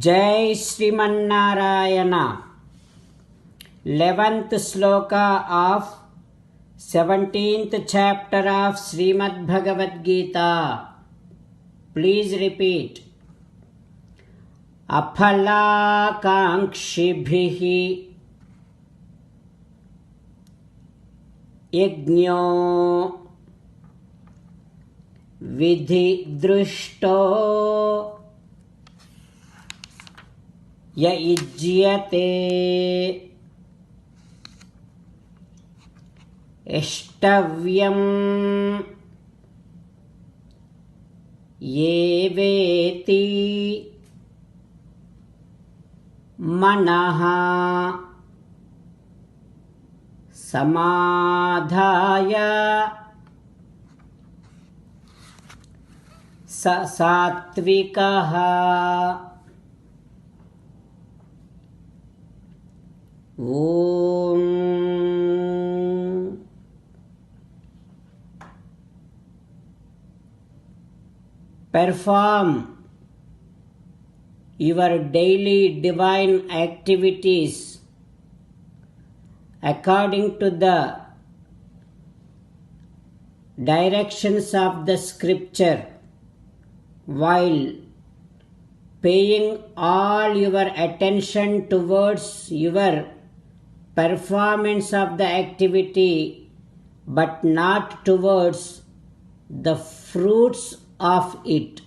Jai Srimanarayana. 11th sloka of 17th chapter of Srimad Bhagavad Gita. Please repeat. Aphalakankshibhihi yajño vidhidrushto यज्यते इष्टव्यं ये वेति मनः समाधाय स सात्विकः Om. Perform your daily divine activities according to the directions of the scripture while paying all your attention towards your performance of the activity, but not towards the fruits of it.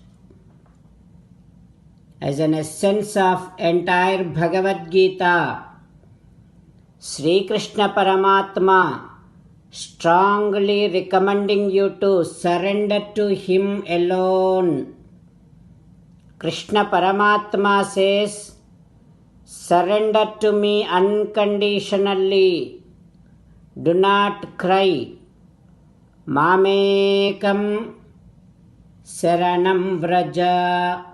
As an essence of entire Bhagavad Gita, Sri Krishna Paramatma strongly recommending you to surrender to Him alone. Krishna Paramatma says, surrender to me unconditionally. Do not cry. Mamekam saranam vraja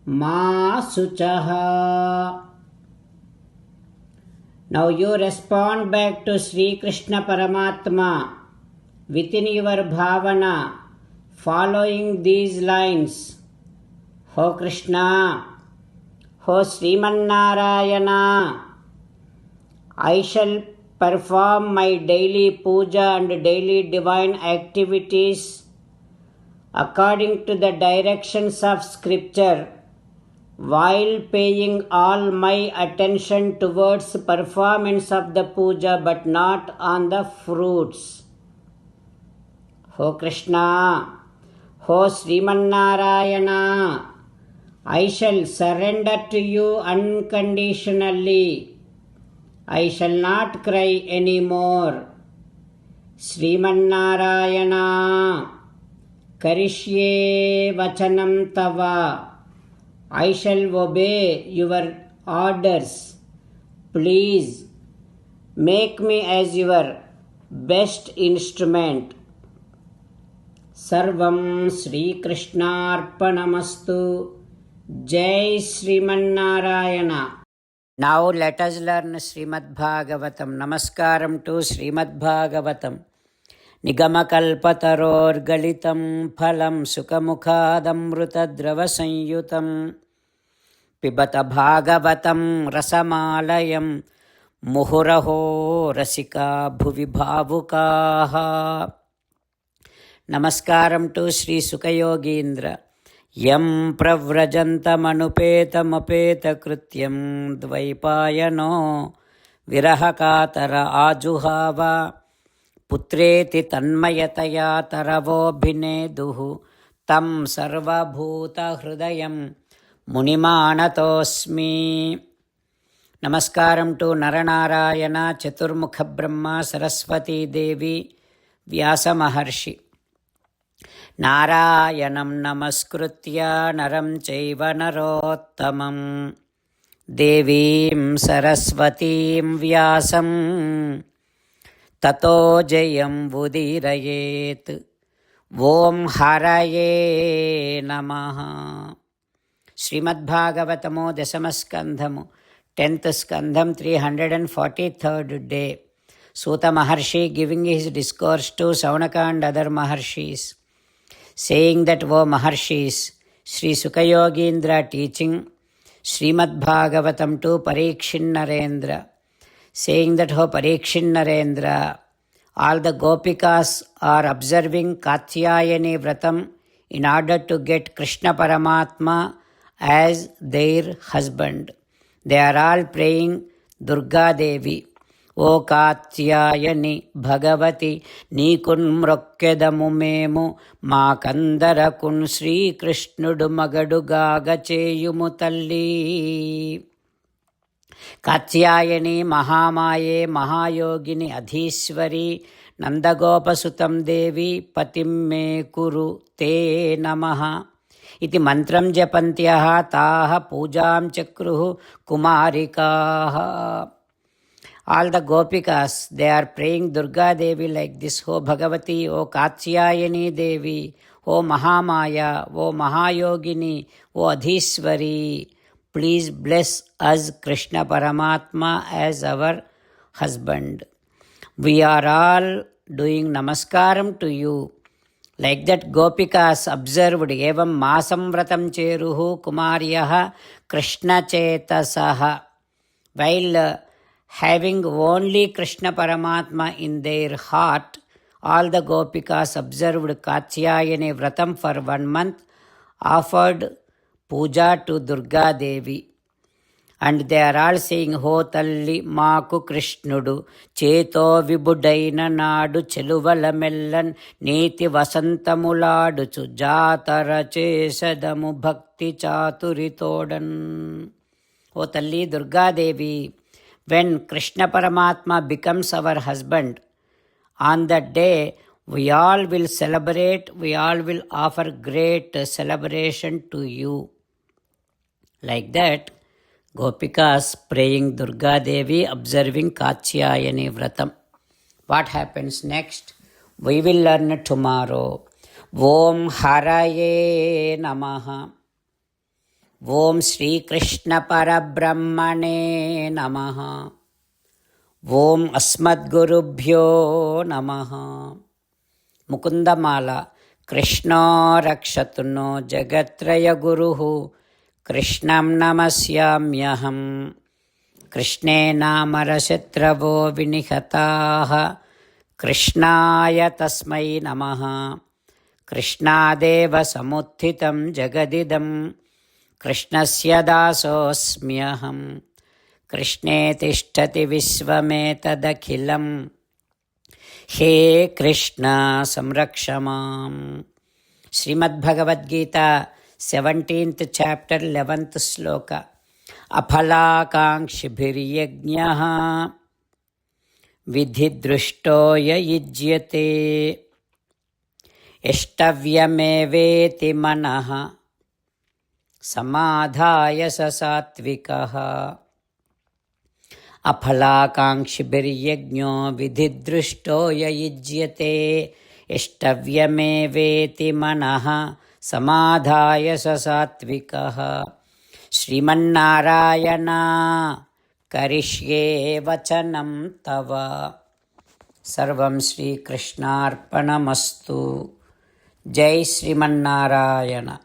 ma suchaha. Now you respond back to Sri Krishna Paramatma within your bhavana, following these lines. Ho Krishna, Ho Srimanarayana, I shall perform my daily puja and daily divine activities according to the directions of scripture, while paying all my attention towards performance of the puja but not on the fruits. Ho Krishna, Ho Srimanarayana, I shall surrender to you unconditionally. I shall not cry anymore. Srimanarayana, Karishye Vachanam Tava. I shall obey your orders. Please make me as your best instrument. Sarvam Sri Krishnarpanamastu. Jai Srimanarayana. Now let us learn Srimad Bhagavatam. Namaskaram to Srimad Bhagavatam. Nigamakalpatarorgalitam phalam sukamukhadamrutadrava sanyutam pibata bhagavatam rasamalayam muhuraho rasika bhuvi bhavukaha. Namaskaram to Sri Sukayogindra. Yam pravrajantamapetamakrityam dvaipayano virahakatara ajuhava putreti tanmayataya taravobhineduhu tam sarvabhuta hrudayam munimanatosmi. Namaskaram to Naranarayana, Chaturmukha Brahma, Saraswati Devi, Vyasa Maharshi. Narayanam namaskritya naram chaiva narottamam devim saraswatim vyasam tato jayam vudirayet. Om haraye namaha. Srimad Bhagavatamo Dasamaskandhamo 10th Skandham 343rd day. Suta Maharshi giving his discourse to Saunaka and other Maharshis, saying that, O Maharshis, Sri Sukayogindra teaching Srimad to Parikshit Narendra, saying that, "Oh Parikshit Narendra, all the Gopikas are observing Katyayani Vratam in order to get Krishna Paramatma as their husband. They are all praying Durga Devi. ఓ కాత్యాయని భగవతి నీకున్ మ్రొక్కెదము మేము మాకందరకున్ శ్రీకృష్ణుడు మగడుగాగ చేయుము తల్లి." కాత్యాయని మహామాయే మహాయోగిని అధీశ్వరి నందగోపసుతం దేవి పతిం మే కురు తే నమః ఇది మంత్రం జపంత్యః తాః పూజాం చక్రుః కుమారికాః. All the Gopikas, they are praying Durga Devi like this, "O Bhagavati, O Katyayani Devi, O Mahamaya, O Mahayogini, O Adhishwari, please bless us Krishna Paramatma as our husband. We are all doing namaskaram to you." Like that Gopikas observed, "Evam masam vratam cheruhu kumaryah Krishna chetasaha." While having only Krishna Paramatma in their heart, all the Gopikas observed Katyayani Vratam for 1 month, offered puja to Durga Devi. And they are all saying, "Ho Talli Maaku Krishnudu, Cheto Vibudaina Nadu, Cheluvala Mellan, Niti Vasantamuladuchu, Jatara Chesadamu Bhakti Chaturitodan." O Talli Durga Devi, when Krishna Paramatma becomes our husband, on that day we all will celebrate, we all will offer great celebration to you. Like that, Gopikas praying Durga Devi, observing Katyayani Vratam. What happens next? We will learn tomorrow. Om Haraye Namaha. ఓం శ్రీకృష్ణ పరబ్రహ్మణే నమః. ఓం అస్మద్గురుభ్యో నమః. Mukundamala. కృష్ణో రక్షతు no జగత్రయ గురుః, కృష్ణం నమస్యామ్యహం. కృష్ణే నామరశత్రవో వినిహతాః, కృష్ణాయ తస్మై నమః. కృష్ణాదేవ సముత్థితం జగదిదం, కృష్ణస్య దాసోస్మ్యహం. కృష్ణే తిష్టతి విశ్వమేతదఖిలం, హే కృష్ణ సంరక్ష మాం. Srimad Bhagavad Gita 17th chapter 11th శ్లోక. అఫలాకాంక్షిభిర్యజ్ఞః విధిదృష్టో యయుజ్యతే, యష్టవ్యమేవేతి మనః సమాధాయ స సాత్వికః. అఫలాకాంక్షిభిర్యజ్ఞో విధిదృష్టో యయుజ్యతే, యష్టవ్యమేవేతి మనః సమాధాయ స సాత్వికః. శ్రీమన్నారాయణ కరిష్యే వచనం తవ. సర్వం శ్రీకృష్ణార్పణమస్తు. జై శ్రీమన్నారాయణ.